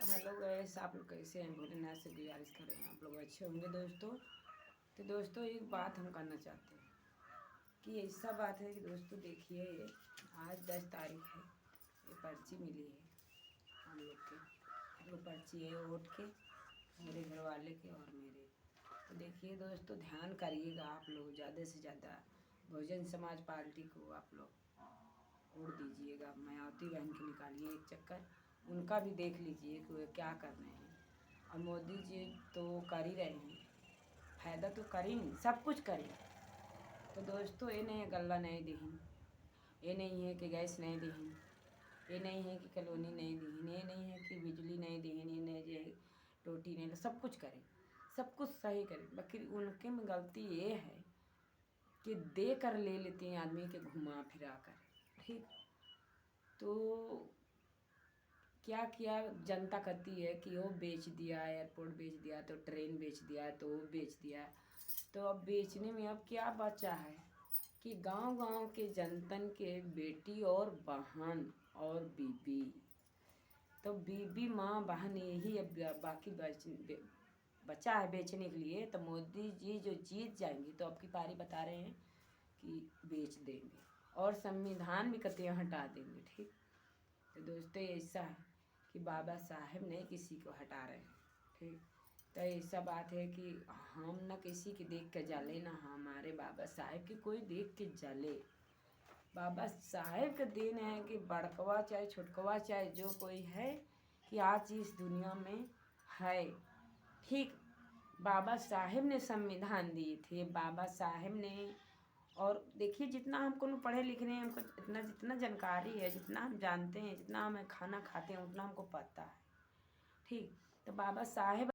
Hello guys, आप लोग कैसे हैं? भोलेनाथ से गुजारिश कर रहे हैं आप लोग अच्छे होंगे दोस्तों। तो दोस्तों एक बात हम करना चाहते हैं कि ऐसा बात है कि दोस्तों देखिए, आज 10 तारीख है। ये पर्ची मिली है हम लोग के, 2 पर्ची है वोट के, मेरे घर वाले के और मेरे। तो देखिए दोस्तों, ध्यान करिएगा आप लोग, ज़्यादा से ज़्यादा बहुजन समाज पार्टी को आप लोग वोट दीजिएगा। मायावती बहन की निकालिए एक चक्कर, उनका भी देख लीजिए कि वे क्या कर रहे हैं। और मोदी जी तो कर ही रहे हैं, फायदा तो कर ही नहीं, सब कुछ करें। तो दोस्तों ये नहीं है गल्ला नहीं दीहिन, ये नहीं है कि गैस नहीं दीहिन, ये नहीं है कि कॉलोनी नहीं दीहिन, ये नहीं है कि बिजली नहीं दीहिन, ये नहीं है रोटी नहीं, सब कुछ करें, सब कुछ सही करें। लेकिन उनके में गलती ये है कि दे कर ले लेते हैं आदमी के घुमा फिरा कर। ठीक, तो क्या किया जनता करती है कि वो बेच दिया, एयरपोर्ट बेच दिया, तो ट्रेन बेच दिया, तो वो बेच दिया। तो अब बेचने में अब क्या बचा है कि गांव-गांव के जनतन के बेटी और बहन और बीबी, तो बीबी माँ बहन यही अब बाकी बचा है बेचने के लिए। तो मोदी जी जो जीत जाएंगे तो अब की पारी बता रहे हैं कि बेच देंगे और संविधान भी कहते हैं हटा देंगे। ठीक, तो दोस्तों ऐसा है कि बाबा साहेब नहीं किसी को हटा रहे हैं। ठीक, तो ऐसा बात है कि हम ना किसी के देख के जले, ना हमारे बाबा साहेब के कोई देख के जले। बाबा साहेब का देन है कि बड़कवा चाहे छोटकवा चाहे जो कोई है कि आज इस दुनिया में है। ठीक, बाबा साहेब ने संविधान दिए थे, बाबा साहेब ने। और देखिए जितना हमको पढ़े लिखे हैं, हमको इतना जितना जानकारी है, जितना हम जानते हैं, जितना हम खाना खाते हैं, उतना हमको पता है। ठीक, तो बाबा साहेब